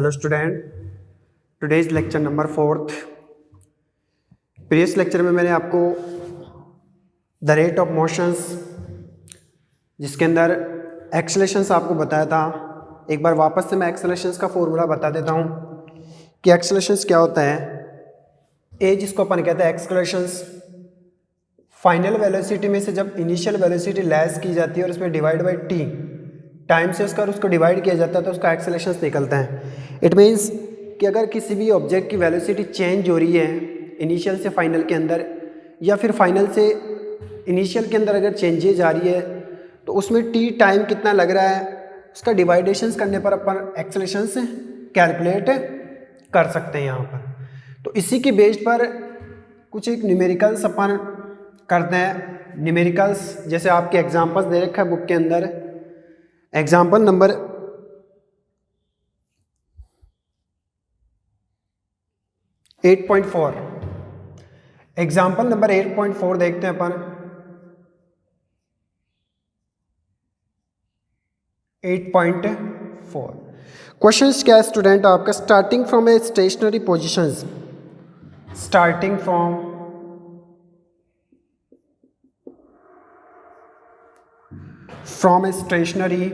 Hello student, today's lecture number 4। Previous lecture में मैंने आपको द रेट ऑफ मोशंस जिसके अंदर एक्सेलरेशंस आपको बताया था। एक बार वापस से मैं एक्सेलरेशंस का फॉर्मूला बता देता हूँ कि एक्सेलरेशंस क्या होता है। ए जिसको अपन कहते हैं एक्सेलरेशंस, फाइनल वेलोसिटी में से जब इनिशियल वेलोसिटी लेस की जाती है और उसमें डिवाइड बाई टी टाइम से उसको डिवाइड किया जाता है तो उसका एक्सेलरेशंस निकलता है। इट मीन्स कि अगर किसी भी ऑब्जेक्ट की वेलोसिटी चेंज हो रही है इनिशियल से फाइनल के अंदर, या फिर फाइनल से इनिशियल के अंदर अगर चेंजेज आ रही है तो उसमें टी टाइम कितना लग रहा है उसका डिवाइडेशंस करने पर अपन एक्सेलरेशंस कैलकुलेट कर सकते हैं यहाँ पर। तो इसी के बेस पर कुछ एक न्यूमेरिकल्स अपन करते हैं। न्यूमेरिकल्स जैसे आपके एग्जांपल्स दे रखा है बुक के अंदर। एग्जाम्पल नंबर 8.4, एग्जाम्पल नंबर 8.4 देखते हैं अपन। 8.4 क्वेश्चन क्या है स्टूडेंट आपका, starting from a stationary positions, starting from a stationary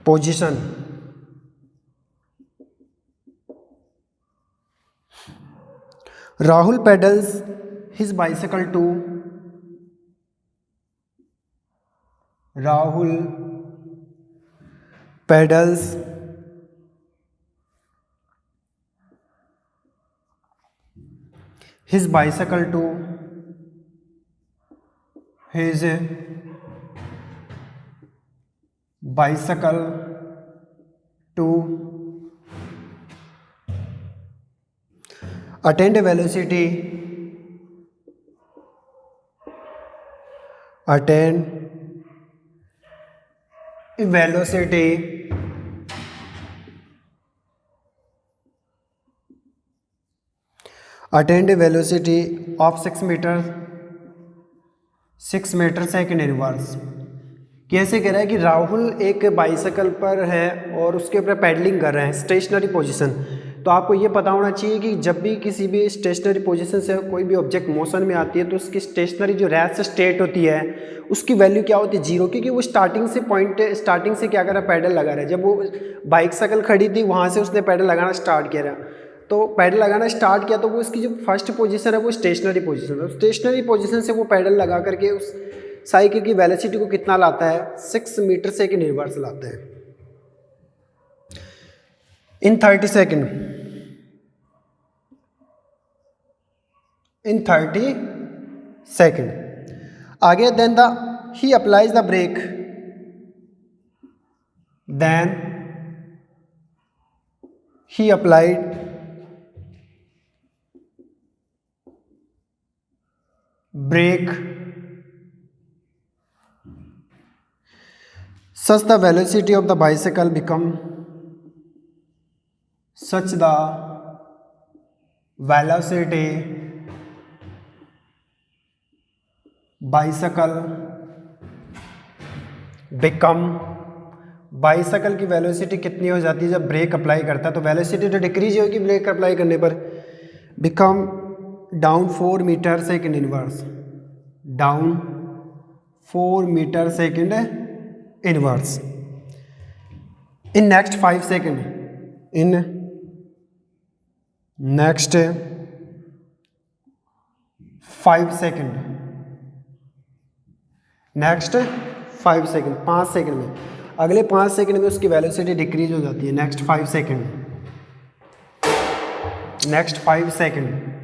position Rahul pedals his bicycle to his bicycle to attend a velocity of 6 metre second inverse. कैसे कह रहा है कि राहुल एक बाइसाइकिल पर है और उसके ऊपर पैडलिंग कर रहे हैं स्टेशनरी पोजीशन। तो आपको ये पता होना चाहिए कि जब भी किसी भी स्टेशनरी पोजीशन से कोई भी ऑब्जेक्ट मोशन में आती है तो उसकी स्टेशनरी जो रेस्ट स्टेट होती है उसकी वैल्यू क्या होती है, जीरो, क्योंकि वो स्टार्टिंग से क्या कर रहा है, पैडल लगा रहा है। जब वो बाइसाइकिल खड़ी थी वहाँ से उसने पैडल लगाना स्टार्ट किया, तो पैडल लगाना स्टार्ट किया तो वो इसकी जो फर्स्ट पोजीशन है वो स्टेशनरी पोजीशन है। स्टेशनरी पोजीशन से वो पैडल लगा करके उस साइकिल की वेलोसिटी को कितना लाता है, 6 मीटर सेकेंड इनवर्स लाता है इन 30 सेकेंड। आगे then he applies the brake, then he applied brake such the velocity of the bicycle become bicycle की वेलोसिटी कितनी हो जाती है जब ब्रेक अप्लाई करता है, तो वेलोसिटी तो डिक्रीज होगी ब्रेक अप्लाई करने पर, become down 4 metre second inverse, down 4 metre second inverse in next 5 second, in next 5 second, next 5 second, 5 second में, अगले 5 सेकेंड में उसकी वेलोसिटी डिक्रीज हो जाती है। Next 5 second, next 5 second.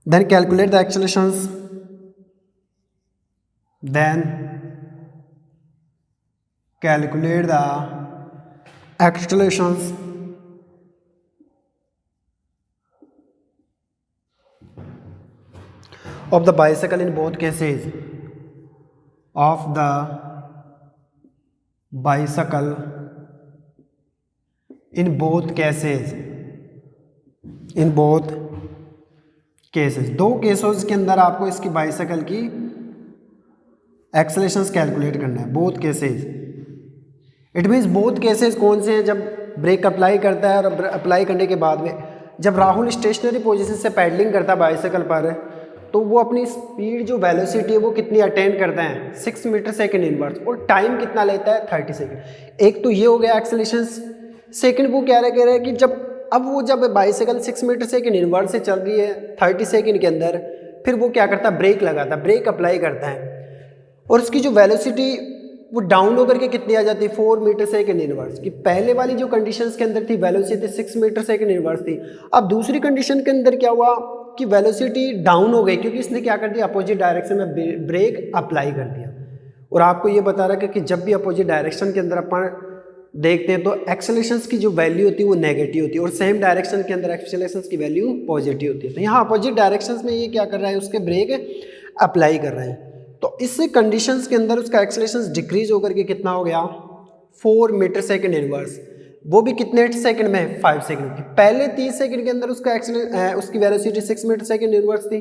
Then calculate the accelerations. Then calculate the accelerations of the bicycle in both cases. Of the bicycle in both cases. In both cases, दो cases के अंदर आपको इसकी बाइसाइकिल की एक्सेलरेशंस calculate करना है, both cases. It means both cases कौन से हैं, जब ब्रेक अप्लाई करता है और अप्लाई करने के बाद में जब राहुल स्टेशनरी पोजीशन से पैडलिंग करता है बाइसाइकिल पर, तो वो अपनी स्पीड जो वेलोसिटी है वो कितनी अटेन करता है 6 मीटर सेकेंड इनवर्स, और टाइम कितना लेता है 30 सेकेंड। एक तो ये हो गया एक्सेलरेशंस। सेकेंड वो क्या कह रहा है कि जब बाइसाइकिल 6 मीटर सेकेंड इनवर्स से चल रही है 30 सेकेंड के अंदर, फिर वो क्या करता है, ब्रेक लगाता है, ब्रेक अप्लाई करता है, और उसकी जो वेलोसिटी वो डाउन होकर के कितनी आ जाती है 4 मीटर सेकेंड इनवर्स की। पहले वाली जो कंडीशंस के अंदर थी वेलोसिटी 6 मीटर सेकेंड इनवर्स थी, अब दूसरी कंडीशन के अंदर क्या हुआ कि वेलोसिटी डाउन हो गई, क्योंकि इसने क्या कर दिया, अपोजिट डायरेक्शन में ब्रेक अप्लाई कर दिया। और आपको ये बता रहा है कि जब भी अपोजिट डायरेक्शन के अंदर अपन देखते हैं तो एक्सेलरेशंस की जो वैल्यू होती है वो नेगेटिव होती है, और सेम डायरेक्शन के अंदर एक्सेलरेशंस की वैल्यू पॉजिटिव होती है। तो यहाँ अपोजिट डायरेक्शंस में ये क्या कर रहा है, उसके ब्रेक अप्लाई कर रहे हैं, तो इस कंडीशंस के अंदर उसका एक्सेलरेशंस डिक्रीज होकर के कितना हो गया 4 मीटर सेकेंड इनवर्स, वो भी कितने सेकंड में 5 सेकंड की। पहले 30 सेकंड के अंदर उसकी वेलोसिटी 6 मीटर सेकेंड इनवर्स थी,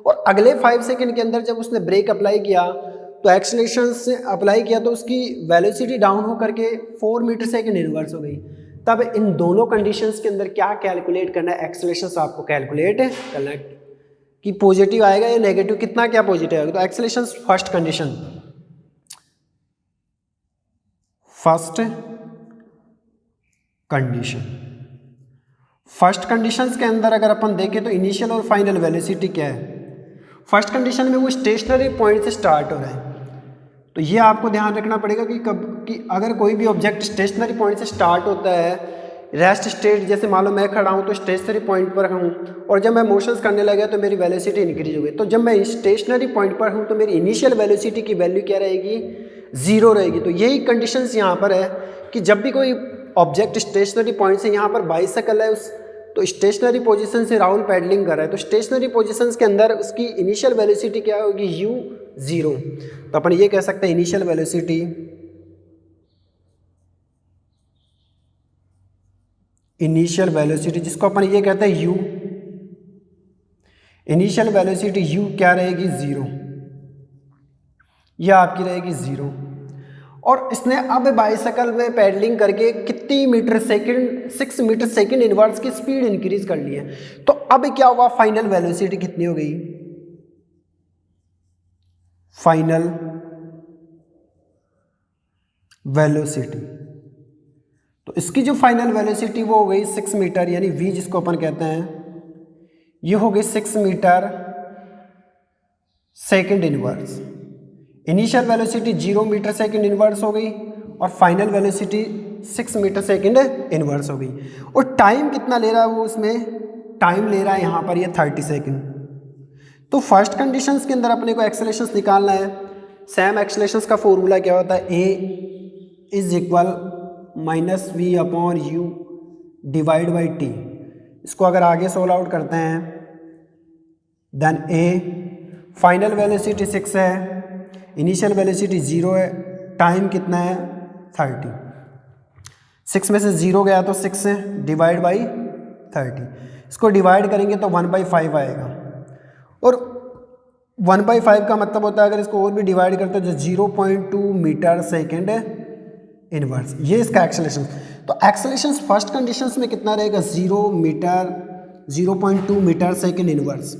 और अगले 5 सेकंड के अंदर जब उसने ब्रेक अप्लाई किया तो एक्सेलरेशन से अप्लाई किया तो उसकी वेलोसिटी डाउन होकर के 4 मीटर सेकेंड इनवर्स हो गई। तब इन दोनों कंडीशंस के अंदर क्या कैलकुलेट करना है, एक्सेलरेशन आपको कैलकुलेट करना है कि पॉजिटिव आएगा या नेगेटिव, कितना क्या पॉजिटिव आएगा। तो एक्सेलरेशन फर्स्ट कंडीशंस के अंदर अगर अपन देखें तो इनिशियल और फाइनल वेलोसिटी क्या है। फर्स्ट कंडीशन में वो स्टेशनरी पॉइंट से स्टार्ट हो रहा है, तो ये आपको ध्यान रखना पड़ेगा कि अगर कोई भी ऑब्जेक्ट स्टेशनरी पॉइंट से स्टार्ट होता है, रेस्ट स्टेट, जैसे मान लो मैं खड़ा हूँ तो स्टेशनरी पॉइंट पर हूँ, और जब मैं मोशंस करने लगा तो मेरी वेलोसिटी इंक्रीज हो गई। तो जब मैं स्टेशनरी पॉइंट पर हूँ तो मेरी इनिशियल वेलोसिटी की वैल्यू क्या रहेगी, 0 रहेगी। तो यही कंडीशंस यहाँ पर है कि जब भी कोई ऑब्जेक्ट स्टेशनरी पॉइंट से, यहाँ पर बाइसाइकिल है तो स्टेशनरी पोजीशन से राहुल पैडलिंग कर रहा है, तो स्टेशनरी पोजीशंस के अंदर उसकी इनिशियल वेलोसिटी क्या होगी, u0। तो अपन ये कह सकते हैं इनिशियल वेलोसिटी जिसको अपन ये कहते हैं u, इनिशियल वेलोसिटी u क्या रहेगी, 0, यह आपकी रहेगी 0। और इसने अब बाइसाइकिल में पैडलिंग करके कितनी metre second 6 metre second inverse की स्पीड इंक्रीज कर ली है। तो अब क्या हुआ, फाइनल वेलोसिटी कितनी हो गई, फाइनल वेलोसिटी, तो इसकी जो फाइनल वेलोसिटी वो हो गई 6 मीटर, यानी v जिसको अपन कहते हैं, ये हो गई 6 metre second inverse. Initial velocity 0 metre second inverse हो गई, और final velocity 6 metre second inverse हो गई। और टाइम कितना ले रहा है वो, उसमें टाइम ले रहा है यहाँ पर ये 30 सेकंड। तो फर्स्ट कंडीशंस के अंदर अपने को एक्सेलरेशंस निकालना है। सेम एक्सेलरेशंस का फॉर्मूला क्या होता है, a is equal -v/u divide by t। इसको अगर आगे सोल्व आउट करते हैं, देन a फाइनल वेलोसिटी 6 है, इनिशियल वेलोसिटी 0 है, टाइम कितना है 30, 6 में से 0 गया तो 6 है, डिवाइड बाई 30। इसको डिवाइड करेंगे तो 1/5 आएगा, और 1/5 का मतलब होता है अगर इसको और भी डिवाइड करते हैं तो 0.2 मीटर सेकेंड इनवर्स, ये इसका एक्सेलरेशन। तो एक्सेलरेशन फर्स्ट कंडीशंस में कितना रहेगा, 0.2 metre second inverse,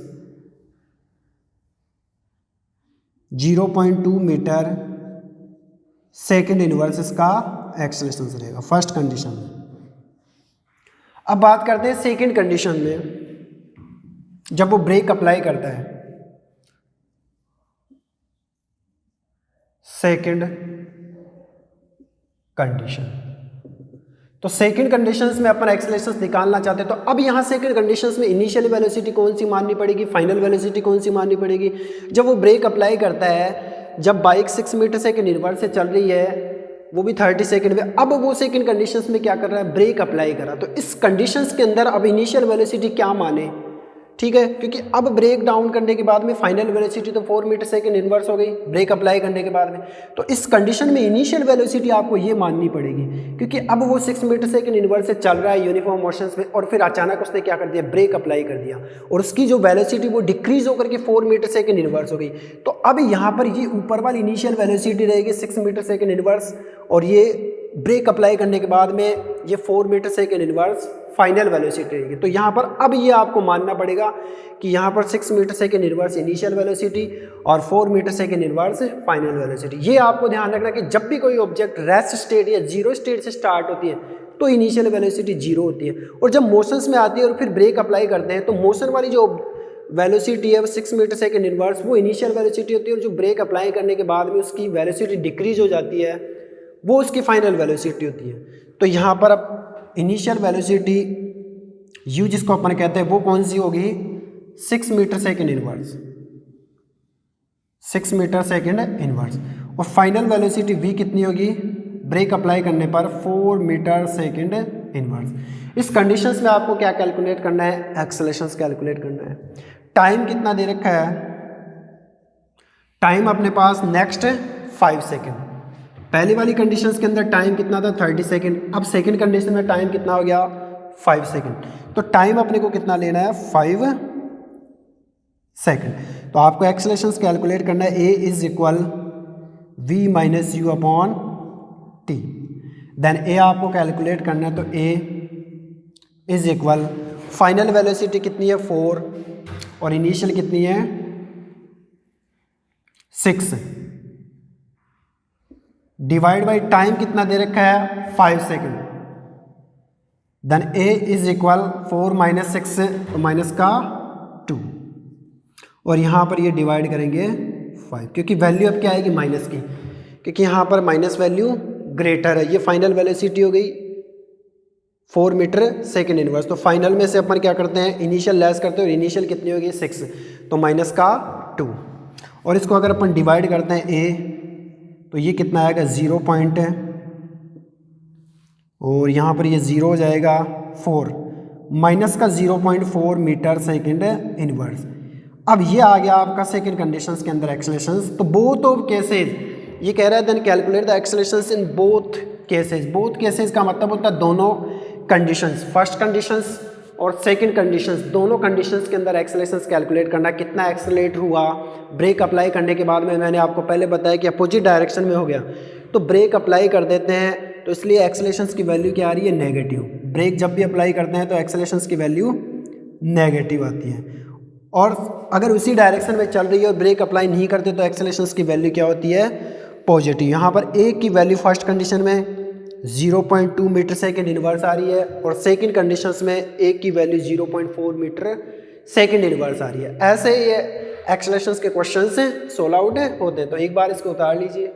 0.2 metre second inverse इसका एक्सेलरेशन रहेगा फर्स्ट कंडीशन में। अब बात करते हैं सेकेंड कंडीशन में, जब वो ब्रेक अप्लाई करता है। सेकेंड कंडीशन, तो सेकंड कंडीशंस में अपन एक्सेलरेशंस निकालना चाहते हैं, तो अब यहाँ सेकंड कंडीशंस में इनिशियल वेलोसिटी कौन सी माननी पड़ेगी, फाइनल वेलोसिटी कौन सी माननी पड़ेगी। जब वो ब्रेक अप्लाई करता है, जब बाइक 6 मीटर सेकेंड इनवर्स से चल रही है, वो भी 30 सेकंड में, अब वो सेकंड कंडीशंस में क्या कर रहा है, ब्रेक अप्लाई कर रहा है। तो इस कंडीशंस के अंदर अब इनिशियल वेलोसिटी क्या माने, ठीक है, क्योंकि अब ब्रेक डाउन करने के बाद में फाइनल वेलोसिटी तो 4 मीटर सेकेंड इनवर्स हो गई ब्रेक अप्लाई करने के बाद में। तो इस कंडीशन में इनिशियल वेलोसिटी आपको ये माननी पड़ेगी, क्योंकि अब वो 6 मीटर सेकेंड इनवर्स से चल रहा है यूनिफॉर्म मोशंस में, और फिर अचानक उसने क्या कर दिया, ब्रेक अप्लाई कर दिया, और उसकी जो वेलोसिटी वो डिक्रीज होकर के 4 मीटर सेकेंड इनवर्स हो गई। तो अब यहाँ पर ये ऊपर वाली इनिशियल वेलोसिटी रहेगी 6 मीटर सेकेंड इनवर्स, और ये ब्रेक अप्लाई करने के बाद में ये 4 metre second inverse final velocity रहेगी। तो यहाँ पर अब ये आपको मानना पड़ेगा कि यहाँ पर 6 metre second inverse initial velocity और 4 metre second inverse final velocity. ये आपको ध्यान रखना कि जब भी कोई ऑब्जेक्ट रेस्ट स्टेट या जीरो स्टेट से स्टार्ट होती है तो इनिशियल वेलोसिटी जीरो होती है, और जब मोशंस में आती है और फिर ब्रेक अप्लाई करते हैं तो मोशन वाली जो वेलोसिटी है वो 6 मीटर सेकेंड इनवर्स वो इनिशियल वेलोसिटी होती है, और जो ब्रेक अप्लाई करने के बाद में उसकी वेलोसिटी डिक्रीज हो जाती है वो उसकी फाइनल वेलोसिटी होती है। तो यहाँ पर अब इनिशियल वेलोसिटी u जिसको अपन कहते हैं वो कौन सी होगी, 6 metre second inverse, 6 metre second inverse, और फाइनल वेलोसिटी v कितनी होगी ब्रेक अप्लाई करने पर 4 मीटर सेकेंड इनवर्स। इस कंडीशंस में आपको क्या कैलकुलेट करना है, एक्सेलरेशंस कैलकुलेट करना है। टाइम कितना दे रखा है, टाइम अपने पास नेक्स्ट 5 सेकेंड, पहली वाली कंडीशंस के अंदर टाइम कितना था 30 सेकेंड, अब सेकेंड कंडीशन में टाइम कितना हो गया 5 सेकेंड। तो टाइम अपने को कितना लेना है 5 सेकेंड। तो आपको एक्सेलरेशंस कैलकुलेट करना है, a is equal v minus u upon t. Then a आपको कैलकुलेट करना है, तो a is equal final velocity कितनी है 4 और इनिशियल कितनी है 6, डिवाइड बाई टाइम कितना दे रखा है 5 second. Then a is equal 4 minus 6 तो माइनस का 2, और यहाँ पर ये डिवाइड करेंगे 5, क्योंकि वैल्यू अब क्या आएगी माइनस की, क्योंकि यहाँ पर माइनस वैल्यू ग्रेटर है। ये फाइनल वेलोसिटी हो गई 4 मीटर सेकेंड इनवर्स, तो फाइनल में से अपन क्या करते हैं इनिशियल लेस करते हैं, और इनिशियल कितनी होगी 6, तो माइनस का 2, और इसको अगर अपन डिवाइड करते हैं a तो ये कितना आएगा 0 पॉइंट है, और यहाँ पर ये 0 हो जाएगा 4, माइनस का 0.4 मीटर सेकेंड इनवर्स। अब ये आ गया आपका सेकेंड कंडीशंस के अंदर एक्सेलरेशंस। तो बोथ ऑफ केसेस ये कह रहा है then calculate the accelerations in both cases. Both cases का मतलब होता है दोनों कंडीशंस, फर्स्ट कंडीशंस और सेकंड कंडीशंस, दोनों कंडीशंस के अंदर एक्सेलरेशंस कैलकुलेट करना, कितना एक्सेलरेट हुआ ब्रेक अप्लाई करने के बाद में। मैंने आपको पहले बताया कि अपोजिट डायरेक्शन में हो गया तो ब्रेक अप्लाई कर देते हैं, तो इसलिए एक्सेलरेशंस की वैल्यू क्या आ रही है नेगेटिव। ब्रेक जब भी अप्लाई करते हैं तो एक्सेलरेशंस की वैल्यू नेगेटिव आती है, और अगर उसी डायरेक्शन में चल रही है और ब्रेक अप्लाई नहीं करते तो एक्सेलरेशंस की वैल्यू क्या होती है पॉजिटिव। यहाँ पर a की वैल्यू फर्स्ट कंडीशन में 0.2 मीटर सेकेंड इनवर्स आ रही है, और सेकंड कंडीशंस में a की वैल्यू 0.4 मीटर सेकेंड इनवर्स आ रही है। ऐसे ये एक्सेलरेशंस के क्वेश्चंस हैं, सोल्व आउट होते हैं। तो एक बार इसको उतार लीजिए।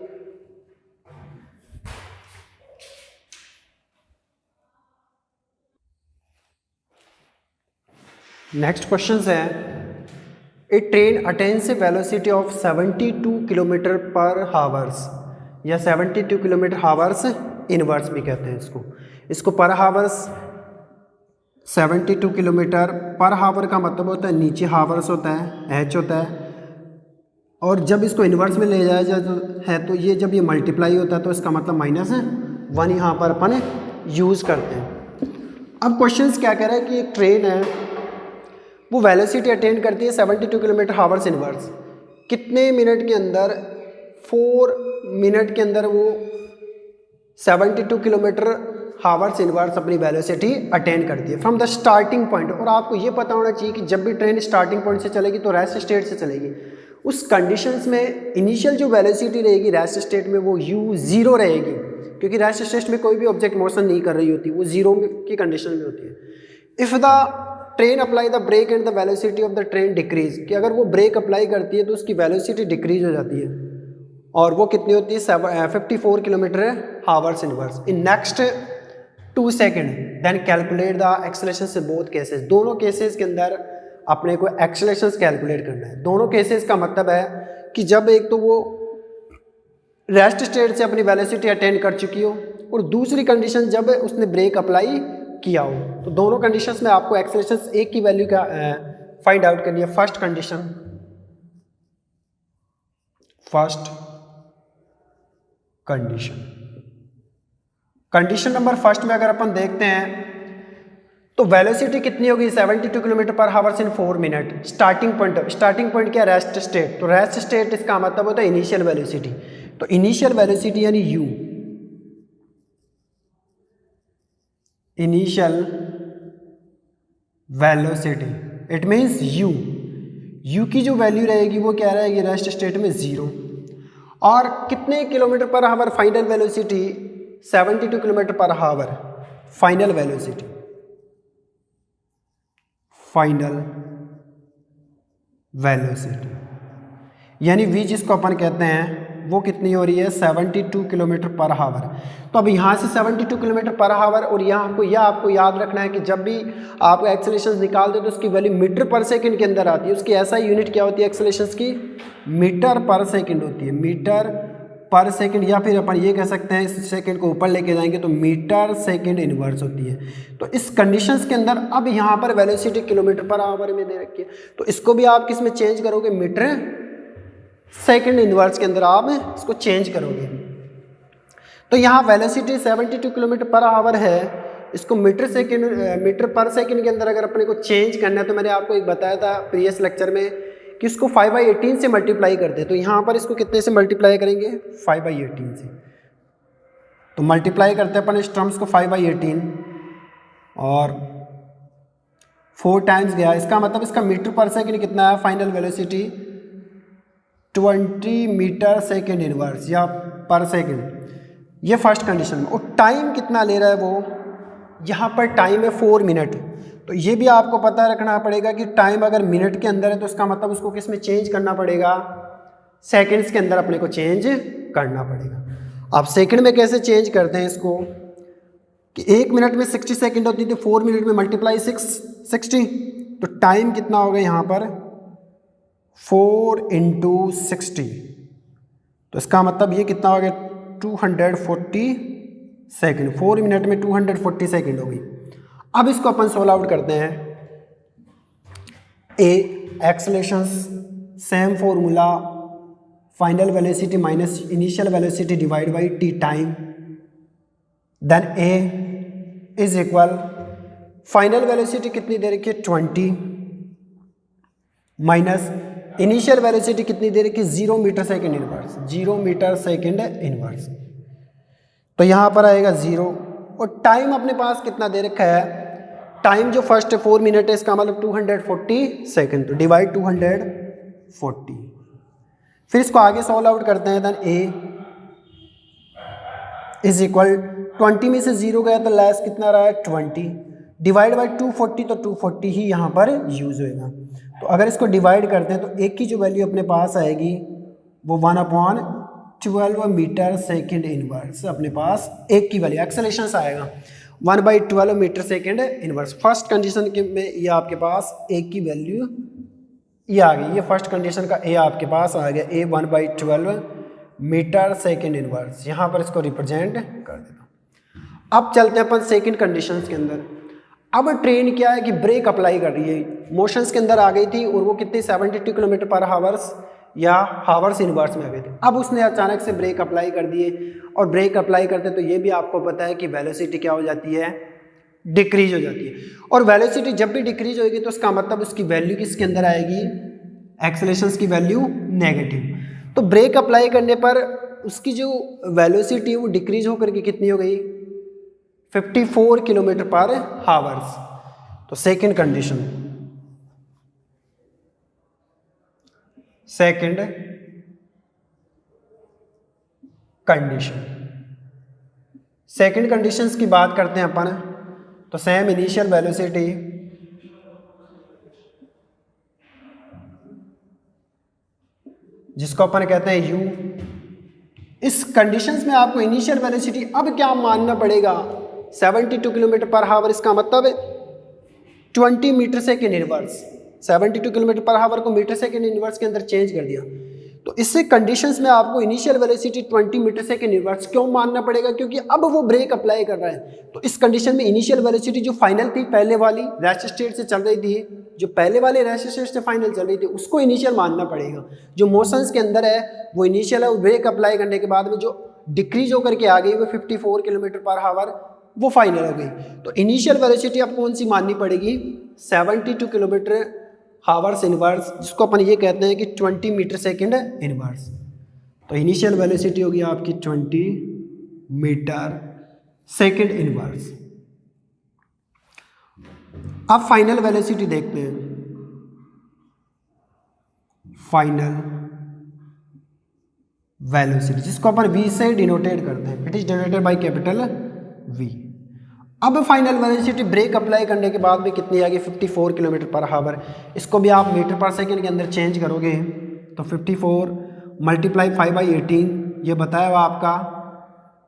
नेक्स्ट क्वेश्चन है, a train attains a velocity of 72 kilometre per hours, या 72 किलोमीटर हावर्स इनवर्स भी कहते हैं इसको पर हावर्स 72 किलोमीटर पर हावर का मतलब होता है नीचे हावर्स होता है h होता है, और जब इसको इन्वर्स में ले जाया जाता है तो ये जब ये मल्टीप्लाई होता है तो इसका मतलब -1 यहाँ पर अपन यूज़ करते हैं। अब क्वेश्चंस क्या कह रहा है कि एक ट्रेन है वो वेलोसिटी अटेन करती है 72 किलोमीटर हावर्स इनवर्स, कितने मिनट के अंदर 4 मिनट के अंदर वो 72 किलोमीटर हावर्स इनवर्स अपनी वेलोसिटी अटेन करती है फ्रॉम द स्टार्टिंग पॉइंट। और आपको ये पता होना चाहिए कि जब भी ट्रेन स्टार्टिंग पॉइंट से चलेगी तो रेस्ट स्टेट से चलेगी। उस कंडीशंस में इनिशियल जो वेलोसिटी रहेगी रेस्ट स्टेट में वो u0 रहेगी, क्योंकि रेस्ट स्टेट में कोई भी ऑब्जेक्ट मोशन नहीं कर रही होती, वो 0 की कंडीशन में होती है। If the train apply the brake and the velocity of the train decrease, कि अगर वो ब्रेक अप्लाई करती है तो उसकी वेलोसिटी डिक्रीज हो जाती है, और वो कितनी होती है 54 kilometre hours inverse in next 2 second. Then calculate the accelerations in both cases. दोनों केसेस के अंदर अपने को एक्सेलरेशंस कैलकुलेट करना है। दोनों केसेस का मतलब है कि जब एक तो वो रेस्ट स्टेट से अपनी वेलोसिटी अटेन कर चुकी हो, और दूसरी कंडीशन जब उसने ब्रेक अप्लाई किया हो। तो दोनों कंडीशंस में आपको एक्सेलरेशंस एक की वैल्यू का फाइंड आउट करनी है first condition. Condition number first में अगर अपन देखते हैं तो वेलोसिटी कितनी होगी 72 kilometre per hours in 4 minute. Starting point क्या, रेस्ट स्टेट। तो रेस्ट स्टेट इसका मतलब होता है इनिशियल वेलोसिटी। तो इनिशियल वेलोसिटी यानी u, initial velocity it means u की जो वैल्यू रहेगी वो क्या रहेगी रेस्ट स्टेट में 0। और कितने kilometre per hour final velocity 72 kilometre per hour final velocity. यानी v जिसको अपन कहते हैं वो कितनी हो रही है 72 किलोमीटर पर आवर। तो अब यहाँ से 72 किलोमीटर पर आवर और यहाँ आपको याद रखना है कि जब भी आप एक्सेलरेशन निकालते हो तो उसकी वैल्यू मीटर पर सेकंड के अंदर आती है। उसकी ऐसा यूनिट क्या होती है एक्सेलरेशन की, मीटर पर सेकंड होती है, मीटर पर सेकंड। या फिर अपन ये कह सकते हैं इस सेकंड को ऊपर लेके जाएंगे तो मीटर सेकंड इनवर्स होती है। तो इस कंडीशंस के अंदर अब यहाँ पर वेलोसिटी किलोमीटर पर आवर में दे रखी है, तो इसको भी आप किस में चेंज करोगे, मीटर सेकंड इनवर्स के अंदर आप इसको चेंज करोगे। तो यहाँ वेलोसिटी 72 किलोमीटर पर आवर है, इसको मीटर पर सेकंड के अंदर अगर अपने को चेंज करना है तो मैंने आपको एक बताया था प्रीवियस लेक्चर में कि इसको 5/18 से मल्टीप्लाई करते हैं। तो यहाँ पर इसको कितने से मल्टीप्लाई करेंगे 5/18 से। तो मल्टीप्लाई करते हैं अपन इस टर्म्स को 5/18 और 4 टाइम्स गया, इसका मतलब इसका मीटर पर सेकंड कितना है final velocity 20 metre second inverse या पर सेकंड। ये फर्स्ट कंडीशन में। और टाइम कितना ले रहा है वो, यहाँ पर टाइम है 4 मिनट। तो ये भी आपको पता रखना पड़ेगा कि टाइम अगर मिनट के अंदर है तो इसका मतलब उसको किस में चेंज करना पड़ेगा, सेकंड्स के अंदर अपने को चेंज करना पड़ेगा। आप सेकंड में कैसे चेंज करते हैं इसको कि 1 मिनट में 60 सेकंड होती थी, 4 मिनट में मल्टीप्लाई 60, तो टाइम कितना होगा यहाँ पर 4 × 60। तो इसका मतलब ये कितना हो गया 240 सेकंड। 4 मिनट में 240 सेकंड होगी। अब इसको अपन सोल्व आउट करते हैं। A acceleration same formula, final velocity minus initial velocity divide by T time, then a is equal final velocity कितनी दे रखी है 20 माइनस इनिशियल वेलोसिटी कितनी दे रखी है 0 metre second inverse, 0 metre second inverse. तो यहाँ पर आएगा 0 और टाइम अपने पास कितना दे रखा है, टाइम जो फर्स्ट 4 मिनट है इसका मतलब 240 सेकेंड। तो डिवाइड 240, फिर इसको आगे सॉल्व आउट करते हैं। देन ए इज इक्वल 20 में से 0 गया तो लेस कितना रहा है 20 डिवाइड बाई 240, तो 240 ही यहाँ पर यूज होएगा। तो अगर इसको डिवाइड करते हैं तो एक की जो वैल्यू अपने पास आएगी वो 1/12 मीटर सेकेंड इनवर्स अपने पास एक की वैल्यू एक्सेलरेशन आएगा 1/12 metre second inverse. First condition के में ये आपके पास एक की वैल्यू ये आ गई, ये फर्स्ट कंडीशन का ए आपके पास आ गया, ए 1/12 मीटर सेकेंड इनवर्स। यहाँ पर इसको रिप्रेजेंट कर देता हूँ। अब चलते हैं अपन सेकेंड कंडीशन के अंदर। अब ट्रेन क्या है कि ब्रेक अप्लाई कर रही है, मोशंस के अंदर आ गई थी और वो कितनी 72 किलोमीटर पर हावर्स या हावर्स इनवर्स में आ गए थे। अब उसने अचानक से ब्रेक अप्लाई कर दिए और ब्रेक अप्लाई करते तो ये भी आपको पता है कि वेलोसिटी क्या हो जाती है, डिक्रीज हो जाती है। और वेलोसिटी जब भी डिक्रीज होगी तो उसका मतलब उसकी वैल्यू किसके अंदर आएगी, एक्सेलरेशन की वैल्यू नेगेटिव। तो ब्रेक अप्लाई करने पर उसकी जो वेलोसिटी है वो डिक्रीज होकर के कितनी हो गई 54 किलोमीटर पर हावर्स। तो सेकेंड कंडीशन, सेकेंड कंडीशंस की बात करते हैं अपन। तो सेम इनिशियल वेलोसिटी जिसको अपन कहते हैं u, इस कंडीशंस में आपको इनिशियल वेलोसिटी अब क्या मानना पड़ेगा 72 किलोमीटर पर हावर, इसका मतलब 20 मीटर सेकेंड इनवर्स। 72 किलोमीटर पर हावर को मीटर सेकेंड इनवर्स के अंदर चेंज कर दिया। तो तो इससे कंडीशंस में आपको initial velocity 20 metre second inverse क्यों मानना पड़ेगा, क्योंकि अब वो ब्रेक अप्लाई कर रहा है। तो इस कंडीशन में इनिशियल वेलोसिटी जो फाइनल थी पहले वाली रेस्ट स्टेट से चल रही थी, जो पहले वाले रेस्ट स्टेट से फाइनल चल रही थी, उसको इनिशियल मानना पड़ेगा। जो मोशंस के अंदर है वो इनिशियल है, वो ब्रेक अप्लाई करने के बाद में जो डिक्रीज होकर के आ गई वो 54 किलोमीटर पर आवर वो फाइनल हो गई। तो इनिशियल वेलोसिटी अब कौन सी माननी पड़ेगी, 72 किलोमीटर हावर्स इनवर्स, जिसको अपन ये कहते हैं कि 20 मीटर सेकेंड इनवर्स। तो इनिशियल वेलोसिटी होगी आपकी 20 मीटर सेकेंड इनवर्स। अब फाइनल वेलोसिटी देखते हैं। फाइनल वेलोसिटी जिसको अपन v से डिनोटेट करते हैं, it is denoted by capital v। अब फाइनल वेलोसिटी ब्रेक अप्लाई करने के बाद में कितनी आ गई, 54 किलोमीटर पर आवर। इसको भी आप मीटर पर सेकेंड के अंदर चेंज करोगे तो 54 मल्टीप्लाई 5/18 ये बताया हुआ आपका,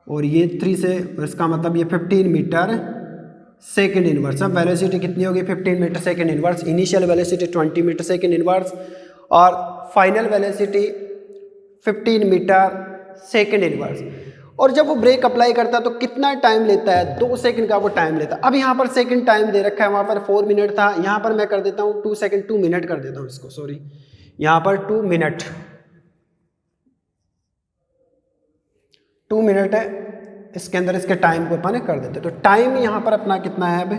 और ये 3 से, इसका मतलब ये 15 मीटर सेकेंड इनवर्स। अब वेलोसिटी कितनी होगी, 15 metre second inverse. Initial velocity 20 metre second inverse और final velocity 15 metre second inverse. और जब वो ब्रेक अप्लाई करता है तो कितना टाइम लेता है, 2 सेकंड का वो टाइम लेता है। अब यहाँ पर सेकंड टाइम दे रखा है, वहाँ पर 4 मिनट था, यहाँ पर मैं कर देता हूँ 2 सेकंड, 2 मिनट कर देता हूँ इसको, सॉरी यहाँ पर 2 मिनट, 2 मिनट है, इसके अंदर इसके टाइम को अपन कर देते। तो टाइम यहाँ पर अपना कितना है अब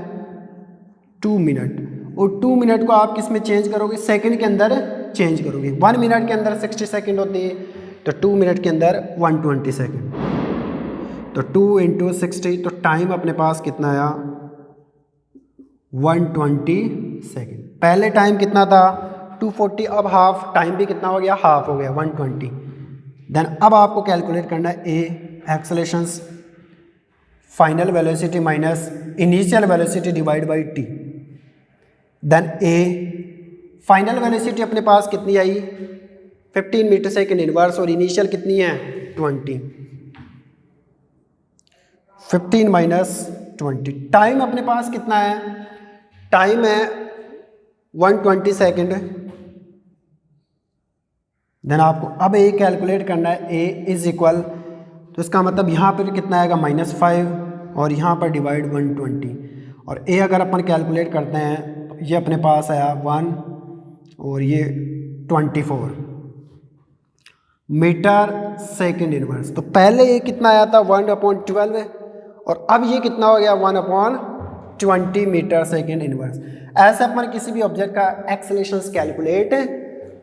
2 मिनट, और 2 मिनट को आप किस में चेंज करोगे, सेकंड के अंदर चेंज करोगे। 1 मिनट के अंदर 60 सेकंड होती है, तो 2 मिनट के अंदर 120 सेकंड। तो 2 × 60, तो टाइम अपने पास कितना आया 120 सेकंड। पहले टाइम कितना था 240, अब हाफ टाइम भी कितना हो गया, हाफ हो गया 120। देन अब आपको कैलकुलेट करना है a accelerations, final velocity minus initial velocity divide by T. Then a final velocity अपने पास कितनी आई 15 मीटर सेकेंड इनवर्स, और इनिशियल कितनी है 20, 15 माइनस 20। टाइम अपने पास कितना है, टाइम है 120 सेकेंड। देन आपको अब ए कैलकुलेट करना है, ए इज इक्वल, तो इसका मतलब यहाँ पर कितना आएगा -5 और यहाँ पर डिवाइड 120, और ए अगर अपन कैलकुलेट करते हैं तो ये अपने पास आया 1 और ये 24 मीटर सेकेंड इनवर्स। तो पहले ये कितना आया था 1/12, और अब ये कितना हो गया 1/20 मीटर सेकेंड इनवर्स। ऐसे अपन किसी भी ऑब्जेक्ट का एक्सेलरेशंस कैलकुलेट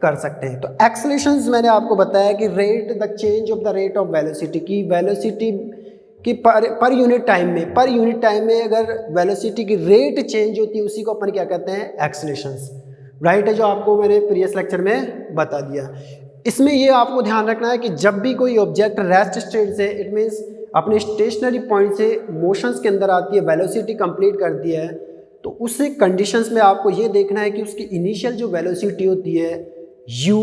कर सकते हैं। तो एक्सेलरेशंस मैंने आपको बताया कि rate the change of the rate of velocity की, वेलोसिटी की पर यूनिट टाइम में अगर वेलोसिटी की रेट चेंज होती है उसी को अपन क्या कहते हैं, एक्सेलरेशंस। राइट है, जो आपको मैंने प्रीवियस लेक्चर में बता दिया। इसमें ये आपको ध्यान रखना है कि जब भी कोई ऑब्जेक्ट रेस्ट स्टेट से, इट मीन्स अपने स्टेशनरी पॉइंट से मोशंस के अंदर आती है, वेलोसिटी कंप्लीट करती है, तो उस कंडीशंस में आपको ये देखना है कि उसकी इनिशियल जो वेलोसिटी होती है u,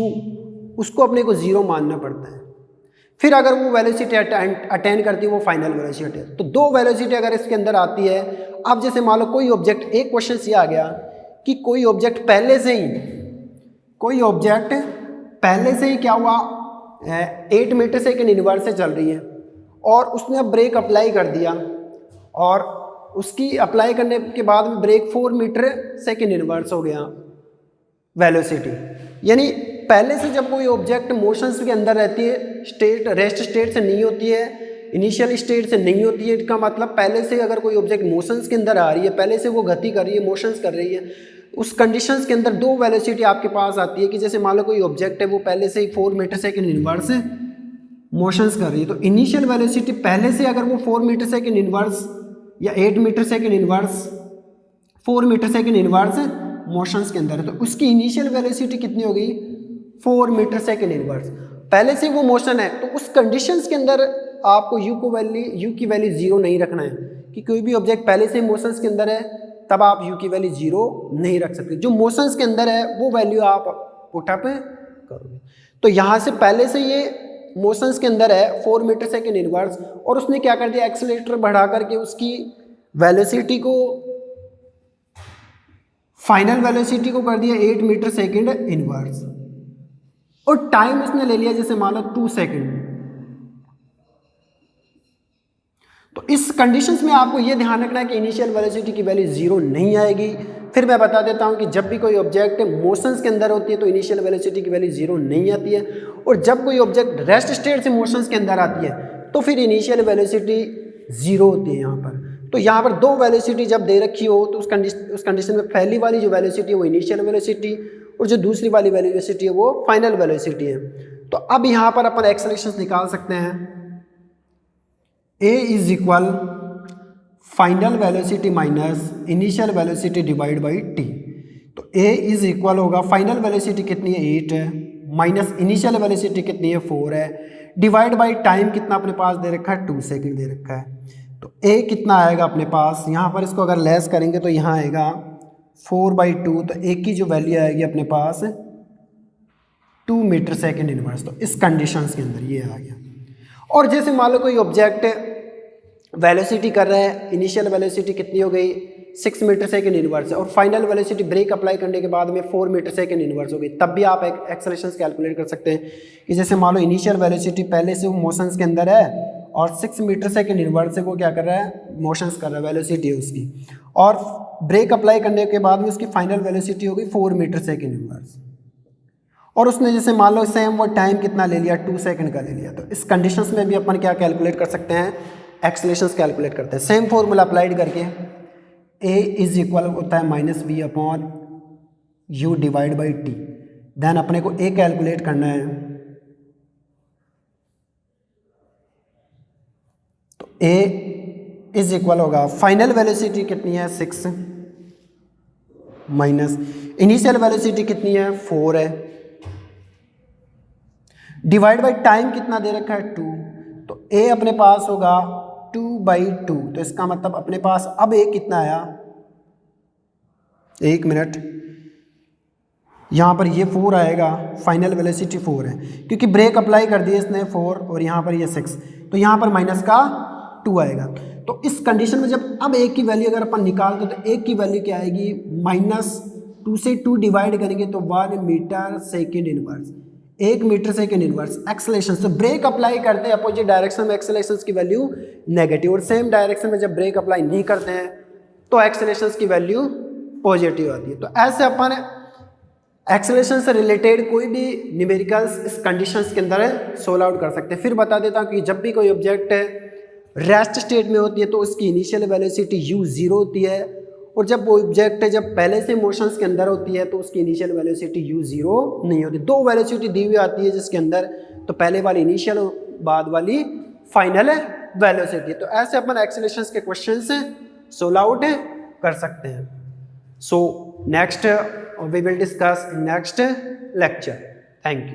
उसको अपने को 0 मानना पड़ता है। फिर अगर वो वेलोसिटी अटेन करती है वो फाइनल वेलोसिटी है। तो 2 वेलोसिटी अगर इसके अंदर आती है, अब जैसे मान लो कोई ऑब्जेक्ट, एक क्वेश्चन ये आ गया कि कोई ऑब्जेक्ट पहले से ही क्या हुआ 8 मीटर सेकेंड इनवर्स से चल रही है, और उसने अब ब्रेक अप्लाई कर दिया, और उसकी अप्लाई करने के बाद में ब्रेक 4 मीटर सेकेंड इनवर्स हो गया वेलोसिटी। यानी पहले से जब कोई ऑब्जेक्ट मोशंस के अंदर रहती है, रेस्ट स्टेट से नहीं होती है, इनिशियल स्टेट से नहीं होती है, इसका मतलब पहले से अगर कोई ऑब्जेक्ट मोशंस के अंदर आ रही है, पहले से वो गति कर रही है, मोशंस कर रही है, उस कंडीशंस के अंदर 2 वेलोसिटी आपके पास आती है कि जैसे मान लो कोई ऑब्जेक्ट है वो पहले से ही 4 मीटर सेकेंड इनवर्स मोशंस कर रही है, तो इनिशियल वेलोसिटी पहले से अगर वो 4 मीटर सेकेंड इनवर्स या 8 metre second inverse 4 metre second inverse motions के अंदर है, तो उसकी इनिशियल वेलोसिटी कितनी हो गई 4 मीटर सेकेंड इनवर्स। पहले से वो मोशन है, तो उस कंडीशंस के अंदर आपको u की वैल्यू 0 नहीं रखना है, कि कोई भी ऑब्जेक्ट पहले से मोशंस के अंदर है तब आप u की वैल्यू 0 नहीं रख सकते। जो मोशंस के अंदर है वो वैल्यू आप पुटअप करोगे। तो यहाँ से पहले से ये मोशंस के अंदर है 4 मीटर सेकेंड इनवर्स, और उसने क्या कर दिया एक्सेलरेटर बढ़ा करके उसकी वेलोसिटी को, फाइनल वेलोसिटी को कर दिया 8 मीटर सेकेंड इनवर्स। और टाइम उसने ले लिया जैसे मान लो 2 सेकेंड। तो इस कंडीशंस में आपको ये ध्यान रखना है कि इनिशियल वेलोसिटी की वैल्यू 0 नहीं आएगी। फिर मैं बता देता हूँ कि जब भी कोई ऑब्जेक्ट मोशंस के अंदर होती है तो इनिशियल वेलोसिटी की वैल्यू 0 नहीं आती है, और जब कोई ऑब्जेक्ट रेस्ट स्टेट से मोशंस के अंदर आती है तो फिर इनिशियल वेलोसिटी 0 होती है यहाँ पर। तो यहाँ पर दो वेलोसिटी जब दे रखी हो तो उस कंडीशन में पहली वाली जो वेलोसिटी है वो इनिशियल वेलोसिटी, और जो दूसरी वाली वेलोसिटी है वो फाइनल वेलोसिटी है। तो अब यहाँ पर अपन एक्सेलरेशन निकाल सकते हैं। A is equal final velocity minus initial velocity divide by T. तो A इज इक्वल होगा, फाइनल वेलोसिटी कितनी है 8 है, माइनस इनिशियल वेलोसिटी कितनी है 4 है, डिवाइड बाई टाइम कितना अपने पास दे रखा है 2 सेकेंड दे रखा है। तो A कितना आएगा अपने पास, यहाँ पर इसको अगर लेस करेंगे तो यहाँ आएगा 4/2। तो A की जो वैल्यू आएगी अपने पास 2 मीटर सेकेंड इनवर्स। तो इस कंडीशंस के अंदर ये आ गया। और जैसे मान लो कोई ऑब्जेक्ट वेलोसिटी कर रहा है, इनिशियल वेलोसिटी कितनी हो गई 6 मीटर सेकेंड इनवर्स है, और फाइनल वेलोसिटी ब्रेक अप्लाई करने के बाद में 4 मीटर सेकेंड इनवर्स हो गई, तब भी आप एक्सेलरेशंस कैलकुलेट कर सकते हैं कि जैसे मान लो इनिशियल वेलोसिटी पहले से वो मोशंस के अंदर है और 6 मीटर सेकेंड इनवर्स से वो क्या कर रहा है, मोशंस कर रहा है, वेलोसिटी है उसकी, और ब्रेक अप्लाई करने के बाद में उसकी फाइनल वेलोसिटी हो गई 4 मीटर सेकेंड इनवर्स, और उसने जैसे मान लो सेम वो टाइम कितना ले लिया 2 सेकंड का ले लिया। तो इस कंडीशंस में भी अपन क्या कैलकुलेट कर सकते हैं, एक्सेलरेशंस कैलकुलेट करते हैं। सेम फॉर्मूला अप्लाइड करके A इज इक्वल होता है -v/u divide by T. Then अपने को A कैलकुलेट करना है। तो A इज इक्वल होगा, फाइनल वेलोसिटी कितनी है 6, माइनस इनिशियल वेलोसिटी कितनी है 4 है, डिवाइड बाई टाइम कितना दे रखा है 2। तो A अपने पास होगा 2/2। तो इसका मतलब अपने पास अब A कितना आया, 1 मिनट, यहाँ पर ये 4 आएगा, फाइनल वेलोसिटी 4 है क्योंकि ब्रेक अप्लाई कर दिया इसने 4, और यहाँ पर ये 6, तो यहाँ पर माइनस का 2 आएगा। तो इस कंडीशन में जब अब A की वैल्यू अगर अपन निकालते तो A की वैल्यू क्या आएगी, -2 से 2 डिवाइड करेंगे तो 1 metre second inverse, 1 metre second inverse acceleration. तो ब्रेक अप्लाई करते हैं अपोजिट डायरेक्शन में, एक्सेलरेशन की वैल्यू नेगेटिव, और सेम डायरेक्शन में जब ब्रेक अप्लाई नहीं करते हैं तो एक्सेलरेशन की वैल्यू पॉजिटिव आती है। तो ऐसे अपन एक्सेलरेशन से रिलेटेड कोई भी न्यूमेरिकल्स इस कंडीशंस के अंदर सोल्व आउट कर सकते हैं। फिर बता देता हूँ कि जब भी कोई ऑब्जेक्ट रेस्ट स्टेट में होती है तो उसकी इनिशियल वेलोसिटी u0 होती है, और जब वो ऑब्जेक्ट जब पहले से मोशंस के अंदर होती है तो उसकी इनिशियल वेलोसिटी u0 नहीं होती। दो वेलोसिटी दी हुई आती है जिसके अंदर, तो पहले वाली इनिशियल बाद वाली फाइनल वेलोसिटी। तो ऐसे अपन एक्सेलरेशंस के क्वेश्चन से सोल्व आउट कर सकते हैं। So next we will discuss next lecture. Thank you.